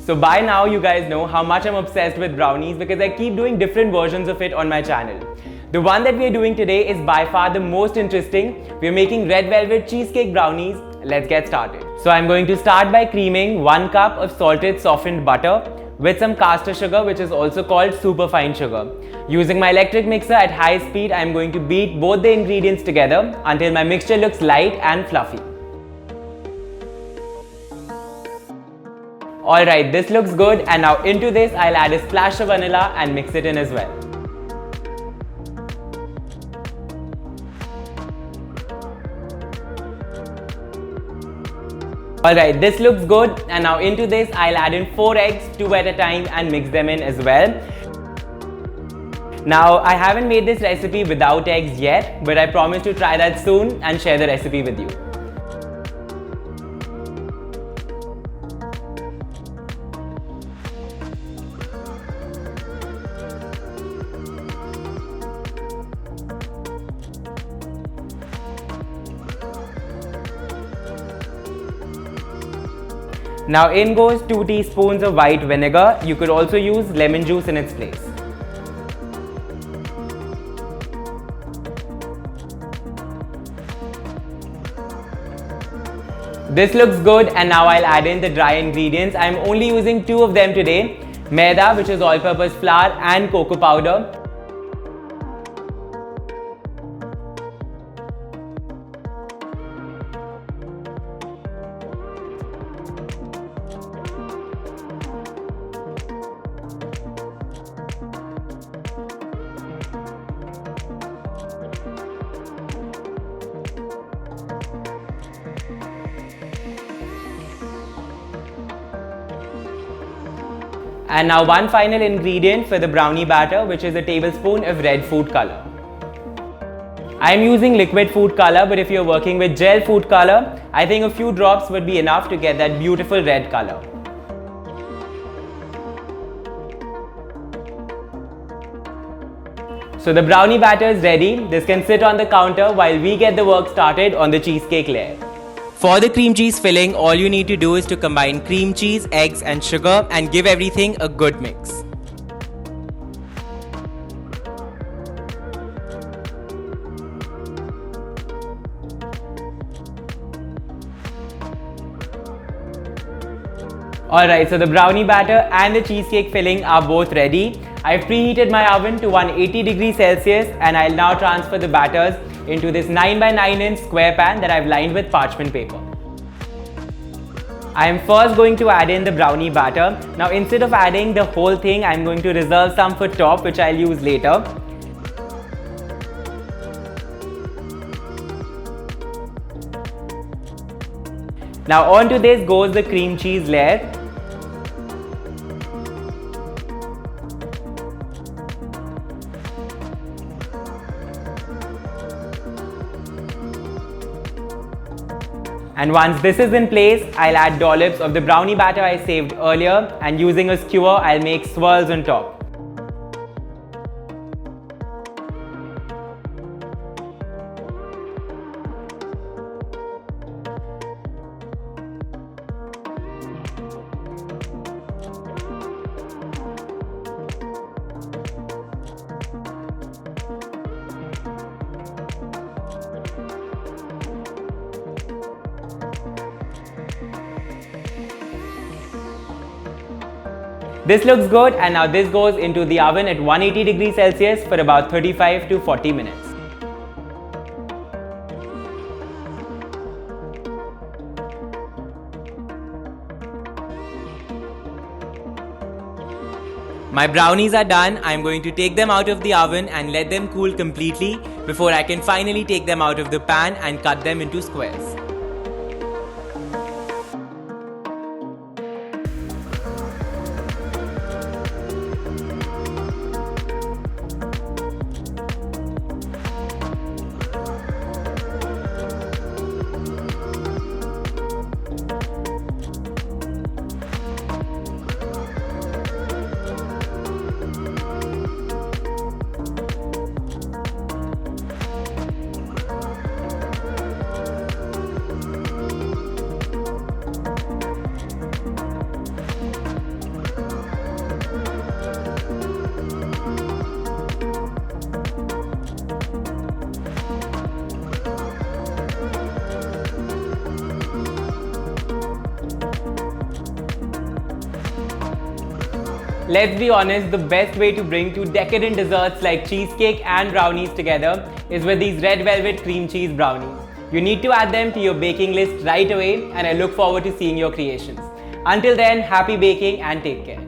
So by now you guys know how much I'm obsessed with brownies because I keep doing different versions of it on my channel. The one that we are doing today is by far the most interesting. We are making Red Velvet Cheesecake Brownies. Let's get started. So I'm going to start by creaming 1 cup of salted softened butter with some caster sugar, which is also called superfine sugar. Using my electric mixer at high speed, I'm going to beat both the ingredients together until my mixture looks light and fluffy. Alright, this looks good, and now into this I'll add a splash of vanilla and mix it in as well. Alright, this looks good, and now into this I'll add in 4 eggs, 2 at a time, and mix them in as well. Now I haven't made this recipe without eggs yet, but I promise to try that soon and share the recipe with you. Now in goes 2 teaspoons of white vinegar. You could also use lemon juice in its place. This looks good, and now I'll add in the dry ingredients. I'm only using 2 of them today. Maida, which is all-purpose flour, and cocoa powder. And now one final ingredient for the brownie batter, which is a tablespoon of red food color. I am using liquid food color, but if you're working with gel food color, I think a few drops would be enough to get that beautiful red color. So the brownie batter is ready. This can sit on the counter while we get the work started on the cheesecake layer. For the cream cheese filling, all you need to do is to combine cream cheese, eggs and sugar and give everything a good mix. Alright, so the brownie batter and the cheesecake filling are both ready. I've preheated my oven to 180 degrees Celsius, and I'll now transfer the batters into this 9 by 9 inch square pan that I've lined with parchment paper. I am first going to add in the brownie batter. Now instead of adding the whole thing, I'm going to reserve some for top, which I'll use later. Now onto this goes the cream cheese layer. And once this is in place, I'll add dollops of the brownie batter I saved earlier, and using a skewer, I'll make swirls on top. This looks good, and now this goes into the oven at 180 degrees Celsius for about 35 to 40 minutes. My brownies are done. I'm going to take them out of the oven and let them cool completely before I can finally take them out of the pan and cut them into squares. Let's be honest, the best way to bring two decadent desserts like cheesecake and brownies together is with these red velvet cream cheese brownies. You need to add them to your baking list right away, and I look forward to seeing your creations. Until then, happy baking and take care.